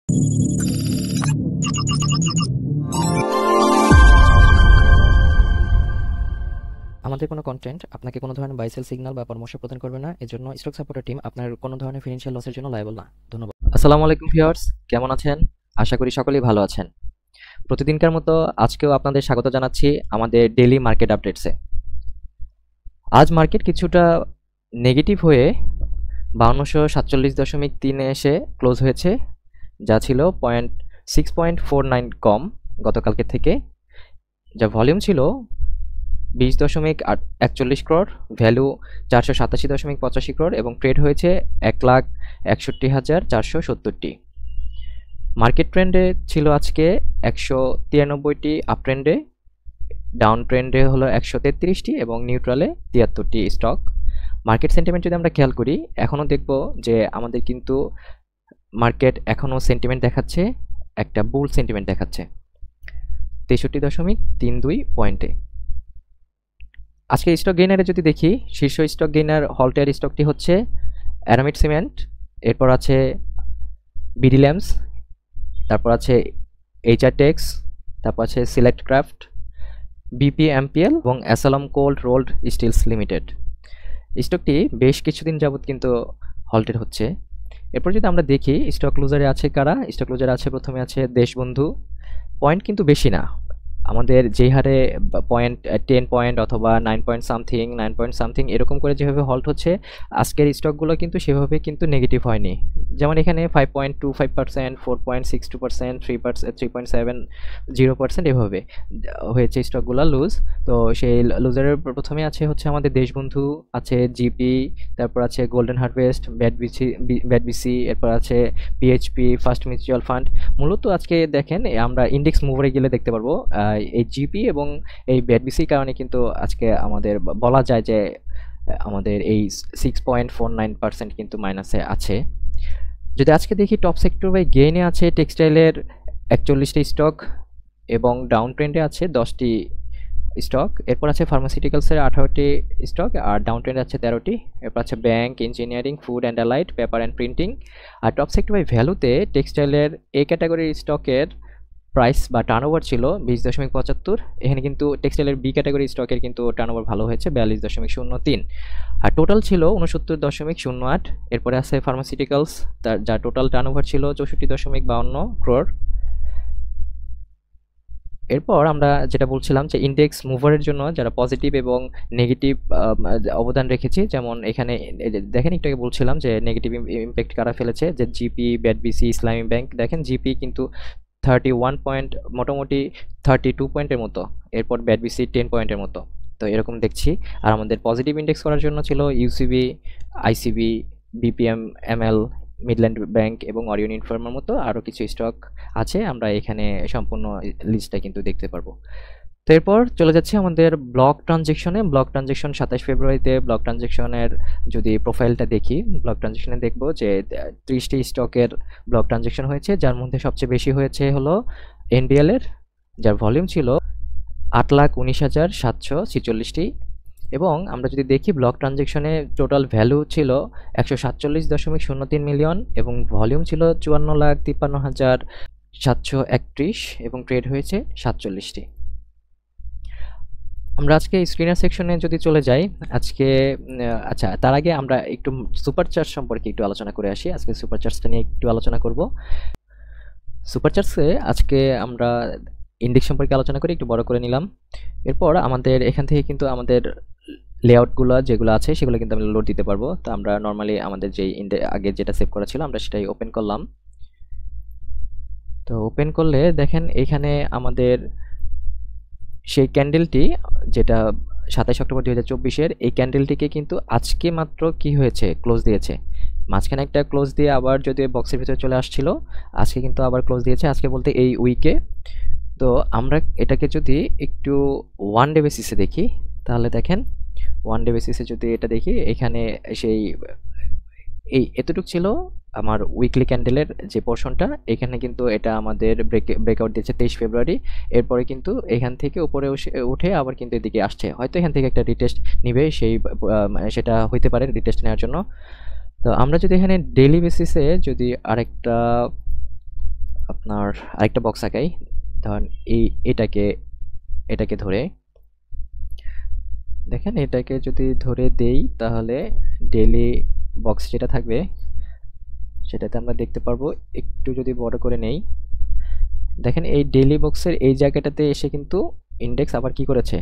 আমাদের কোনো কন্টেন্ট আপনাকে কোনো ধরনের বাই সেল সিগন্যাল বা পরামর্শ প্রদান করবে না। এজন্য স্টক সাপোর্টার টিম আপনার কোনো ধরনের ফিনান্সিয়াল লসের জন্য লায়াবল না। ধন্যবাদ। আসসালামু আলাইকুম ভিউয়ার্স, কেমন আছেন? আশা করি সকলেই ভালো আছেন। প্রতিদিনকার মতো আজকেও আপনাদের স্বাগত জানাচ্ছি আমাদের ডেইলি মার্কেট আপডেটসে। আজ মার্কেট কিছুটা নেগেটিভ হয়ে 5247.3 এসে ক্লোজ হয়েছে, যা ছিল 6.49 কম গতকালকে থেকে। যা ভলিউম ছিল 20.41 ক্রোড়, ভ্যালু 487.85 ক্রোড় এবং ট্রেড হয়েছে 1,61,470টি। মার্কেট ট্রেন্ডে ছিল আজকে 193টি আপ ট্রেন্ডে, ডাউন ট্রেন্ডে হলো 133টি এবং নিউট্রালে 73টি স্টক। মার্কেট সেন্টিমেন্ট যদি আমরা খেয়াল করি, এখনও দেখব যে আমাদের কিন্তু মার্কেট এখনও সেন্টিমেন্ট দেখাচ্ছে, একটা বুল সেন্টিমেন্ট দেখাচ্ছে 63.32 পয়েন্টে। আজকে স্টক গেইনারে যদি দেখি, শীর্ষ স্টক গেইনার হলটের স্টকটি হচ্ছে অ্যারামিড সিমেন্ট, এরপর আছে বিডি ল্যাম্পস, তারপর আছে এইচআর টেক্স, তারপর আছে সিলেক্ট ক্রাফট, বিপিএমপিএল এবং অ্যাসালাম কোল্ড রোল্ড স্টিলস লিমিটেড। স্টকটি বেশ কিছুদিন যাবত কিন্তু হল্টেড হচ্ছে। এরপর যদি আমরা দেখি স্টক লুজারে আছে কারা, স্টক লুজারে আছে প্রথমে আছে দেশবন্ধু। পয়েন্ট কিন্তু বেশি না, আমাদের যেই হারে পয়েন্ট 10 পয়েন্ট অথবা 9 পয়েন্ট সামথিং এরকম করে যেভাবে হল্ট হচ্ছে, আজকের স্টকগুলো কিন্তু সেভাবে কিন্তু নেগেটিভ হয়নি। যেমন এখানে 5.25%, 4.62%, 3.70% এভাবে হয়েছে স্টকগুলো লুজ। তো সেই লুজারের প্রথমে আছে হচ্ছে আমাদের দেশবন্ধু, আছে জিপি, তারপর আছে গোল্ডেন হারভেস্ট, ব্যাডবিসি, এরপর আছে পিএইচপি, ফার্স্ট মিউচুয়াল ফান্ড। মূলত আজকে দেখেন আমরা ইন্ডেক্স মুভারে গেলে দেখতে পারবো এই জিপি এবং এই ব্যাডবিসির কারণে কিন্তু আজকে আমাদের বলা যায় যে আমাদের এই 6.49% কিন্তু মাইনাসে আছে। যদি আজকে দেখি টপ সেক্টর বাই গেইনে আছে টেক্সটাইলের 41টি স্টক এবং ডাউন ট্রেন্ডে আছে 10টি স্টক। এরপর আছে ফার্মাসিউটিক্যালসের 18টি স্টক আর ডাউন ট্রেন্ডে আছে 13টি। এরপর আছে bank, engineering, food and allied, paper and printing. আর টপ সেক্টর বাই ভ্যালুতে টেক্সটাইলের এই ক্যাটাগরির স্টকের প্রাইস বা টার্নওভার ছিল 20.75। এখানে কিন্তু টেক্সটাইলের বি ক্যাটাগরি স্টকের কিন্তু টার্নওভার ভালো হয়েছে 42.03, আর টোটাল ছিল 69.08। এরপরে আছে ফার্মাসিউটিক্যালস, তার যা টোটাল টার্নওভার ছিল 64.52 ক্রোড়। এরপর আমরা যেটা বলছিলাম যে ইন্ডেক্স মুভারের জন্য যারা পজিটিভ এবং নেগেটিভ অবদান রেখেছি, যেমন এখানে দেখেন একটু আগে বলছিলাম যে নেগেটিভ ইম্প্যাক্ট কারা ফেলেছে, যে জিপি, ব্যাডবিসি, ইসলামী ব্যাংক। দেখেন জিপি কিন্তু 31 পয়েন্ট, মোটামুটি 32 পয়েন্টের মতো, এরপর ব্যাডবিসি 10 পয়েন্টের মতো। তো এরকম দেখছি। আর আমাদের পজিটিভ ইন্ডেক্স করার জন্য ছিল ইউসিবি, আইসিবি, বিপিএমএল, মিডল্যান্ড ব্যাংক এবং অরিয়ন ইনফার্মার মতো আরও কিছু স্টক আছে। আমরা এখানে সম্পূর্ণ লিস্টটা কিন্তু দেখতে পারবো। তো এরপর চলে যাচ্ছে আমাদের ব্লক ট্রানজেকশনে। ব্লক ট্রানজেকশন 27 ফেব্রুয়ারিতে ব্লক ট্রানজেকশনের যদি প্রোফাইলটা দেখি, ব্লক ট্রানজেকশনে দেখব যে 30টি স্টকের ব্লক ট্রানজেকশন হয়েছে, যার মধ্যে সবচেয়ে বেশি হয়েছে হলো এনবিএল এর, যার ভলিউম ছিল 8,19,746টি। এবং আমরা যদি দেখি ব্লক ট্রানজেকশনে টোটাল ভ্যালু ছিল 147.03 মিলিয়ন এবং ভলিউম ছিল 54,53,731 এবং ট্রেড হয়েছে 47টি। আমরা আজকে স্ক্রিনার সেকশনে যদি চলে যাই, আজকে আচ্ছা তার আগে আমরা একটু সুপার চার্জ সম্পর্কে একটু আলোচনা করে আসি। আজকে সুপার চার্জটা নিয়ে একটু আলোচনা করব। সুপার চার্জে আজকে আমরা ইন্ডেক্স সম্পর্কে আলোচনা করে একটু বড় করে নিলাম। এরপর আমাদের এখান থেকে কিন্তু আমাদের লেআউটগুলো যেগুলো আছে সেগুলো কিন্তু আমরা লোড দিতে পারবো। তো আমরা নর্মালি আমাদের যেই আগে যেটা সেভ করা ছিল আমরা সেটাই ওপেন করলাম। তো ওপেন করলে দেখেন এখানে আমাদের সেই ক্যান্ডেলটি যেটা 27 অক্টোবর 2024-এর, এই ক্যান্ডেলটিকে কিন্তু আজকে মাত্র কি হয়েছে, ক্লোজ দিয়েছে। মাঝখানে একটা ক্লোজ দিয়ে আবার যদি বক্সের ভিতরে চলে আসছিল, আজকে কিন্তু আবার ক্লোজ দিয়েছে, আজকে বলতে এই উইকে। তো আমরা এটাকে যদি একটু ওয়ান ডে বেসিসে দেখি, তাহলে দেখেন ওয়ান ডে বেসিসে যদি এটা দেখি, এখানে সেই এই এতটুক ছিল আমার উইকলি ক্যান্ডেলের যে পোর্শনটা। এখানে কিন্তু এটা আমাদের ব্রেকআউট দিয়েছে 23 ফেব্রুয়ারি। এরপরে কিন্তু এখান থেকে উপরে উঠে আবার কিন্তু এদিকে আসছে, হয়তো এখান থেকে একটা রিটেস্ট নিবে, সেটা হইতে পারে রিটেস্ট নেওয়ার জন্য। তো আমরা যদি এখানে ডেইলি বেসিসে যদি আরেকটা আপনার আরেকটা বক্স আঁকাই। ধরেন এটাকে এটাকে ধরে দেখেন, এটাকে যদি ধরে দেই তাহলে ডেইলি বক্স যেটা থাকবে সেটাতে আমরা দেখতে পারবো। একটু যদি বড় করে নেই, দেখেন এই ডেইলি বক্সের এই জায়গাটাতে এসে কিন্তু ইন্ডেক্স আবার কি করেছে,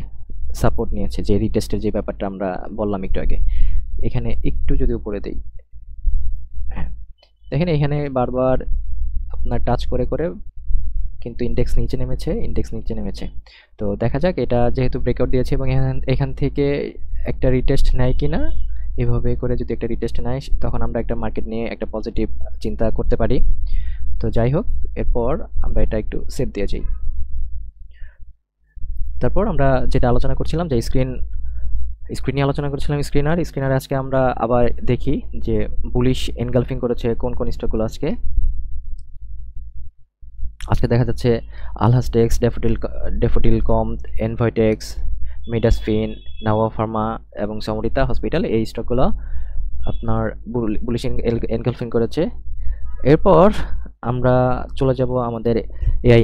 সাপোর্ট নিয়েছে, যে রিটেস্টের যে ব্যাপারটা আমরা বললাম একটু আগে। এখানে একটু যদি উপরে দেই, হ্যাঁ, দেখেন এখানে বারবার আপনার টাচ করে করে কিন্তু ইন্ডেক্স নিচে নেমেছে, ইন্ডেক্স নিচে নেমেছে। তো দেখা যাক এটা যেহেতু ব্রেকআউট দিয়েছে এবং এখান থেকে একটা রিটেস্ট নেয় কিনা। এভাবে করে যদি একটা রিটেস্ট নেয় তখন আমরা একটা মার্কেট নিয়ে একটা পজিটিভ চিন্তা করতে পারি। তো যাই হোক, এরপর আমরা এটা একটু সেভ দিয়ে যাই। তারপর আমরা যেটা আলোচনা করছিলাম যে স্ক্রিন নিয়ে আলোচনা করছিলাম, স্ক্রিনারে আজকে আমরা আবার দেখি যে বুলিশ এনগালফিং করেছে কোন কোন স্টকগুলো আজকে দেখা যাচ্ছে। আলহাসটেক্স, ডেফোডিল কম, এনভয়টেক্স, মিডাসফিন, নাওয়া ফার্মা এবং সমরিতা হসপিটাল, এই স্টকগুলো আপনার বুলিশ এনগালফিং করেছে। এরপর আমরা চলে যাব আমাদের এআই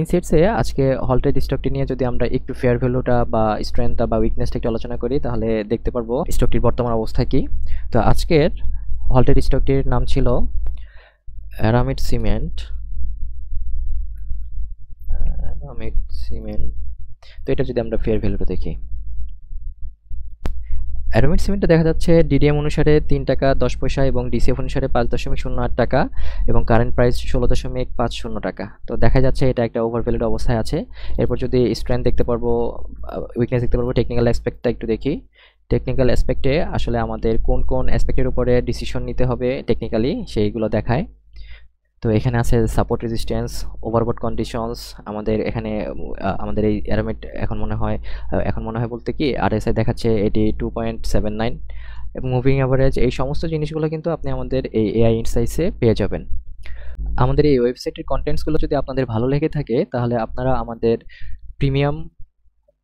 ইনসাইটসে আজকে হল্টেড স্টকটি নিয়ে যদি আমরা একটু ফেয়ার ভ্যালুটা বা স্ট্রেংথটা বা উইকনেসটা একটু আলোচনা করি তাহলে দেখতে পারবো স্টকটির বর্তমান অবস্থা কি। তো আজকের হল্টেড স্টকটির নাম ছিল অ্যারামিড সিমেন্ট। তো এটা যদি আমরা ফেয়ার ভ্যালুটা দেখি, অ্যারোমিড সিমেন্টে দেখা যাচ্ছে ডিডিএম অনুসারে 3 টাকা 10 পয়সা এবং ডিসিএফ অনুসারে 5.08 টাকা এবং কারেন্ট প্রাইস 16.50 টাকা। তো দেখা যাচ্ছে এটা একটা ওভারভ্যালুড অবস্থায় আছে। এরপর যদি স্ট্রেংথ দেখতে পারবো, উইকনেস দেখতে পারবো। টেকনিক্যাল অ্যাসপেক্টটা একটু দেখি। টেকনিক্যাল অ্যাসপেক্টে আসলে আমাদের কোন কোন অ্যাসপেক্টের উপরে ডিসিশন নিতে হবে টেকনিক্যালি সেইগুলো দেখায়। তো এখানে আছে সাপোর্ট, রেজিস্ট্যান্স, ওভারবট কন্ডিশনস। আমাদের এখানে আমাদের এই অ্যারোমেট এখন মনে হয় বলতে কি আরএসআই দেখাচ্ছে এটি 2.79 এবং মুভিং অ্যাভারেজ। এই সমস্ত জিনিসগুলো কিন্তু আপনি আমাদের এই এআই ইনসাইটসে পেয়ে যাবেন। আমাদের এই ওয়েবসাইটের কন্টেন্টসগুলো যদি আপনাদের ভালো লেগে থাকে তাহলে আপনারা আমাদের প্রিমিয়াম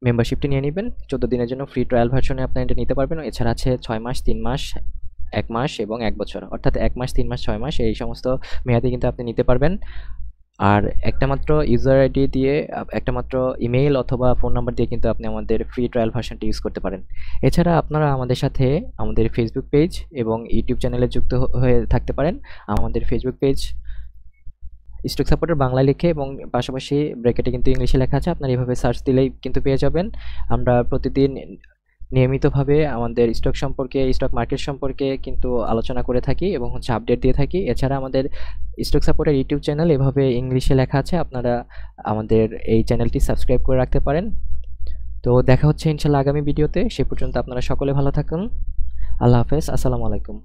মেম্বারশিপটি নিয়ে নেবেন। 14 দিনের জন্য ফ্রি ট্রায়াল ভার্সনে আপনি এটা নিতে পারবেন। এছাড়া আছে 6 মাস, 3 মাস, 1 মাস এবং 1 বছর, অর্থাৎ 1 মাস, 3 মাস, 6 মাস এই সমস্ত মেয়াদে কিন্তু আপনি নিতে পারবেন। আর একটা মাত্র ইউজার আইডি দিয়ে, একটা মাত্র ইমেইল অথবা ফোন নাম্বার দিয়ে কিন্তু আপনি আমাদের ফ্রি ট্রায়াল ভার্সনটি ইউজ করতে পারেন। এছাড়া আপনারা আমাদের সাথে আমাদের ফেসবুক পেজ এবং ইউটিউব চ্যানেলে যুক্ত হয়ে থাকতে পারেন। আমাদের ফেসবুক পেজ স্টক সাপোর্টার বাংলায় লিখে এবং পাশাপাশি ব্র্যাকেটে কিন্তু ইংলিশে লেখা আছে, আপনারা এইভাবে সার্চ দিলেই কিন্তু পেয়ে যাবেন। আমরা প্রতিদিন নিয়মিতভাবে আমাদের স্টক সম্পর্কে, স্টক মার্কেট সম্পর্কে কিন্তু আলোচনা করে থাকি এবং আপডেট দিয়ে থাকি। এছাড়া আমাদের স্টক সাপোর্টের ইউটিউব চ্যানেল এভাবে ইংলিশে লেখা আছে, আপনারা আমাদের এই চ্যানেলটি সাবস্ক্রাইব করে রাখতে পারেন। তো দেখা হচ্ছে ইনশাল্লাহ আগামী ভিডিওতে। সে পর্যন্ত আপনারা সকলে ভালো থাকুন। আল্লাহ হাফেজ, আসসালামু আলাইকুম।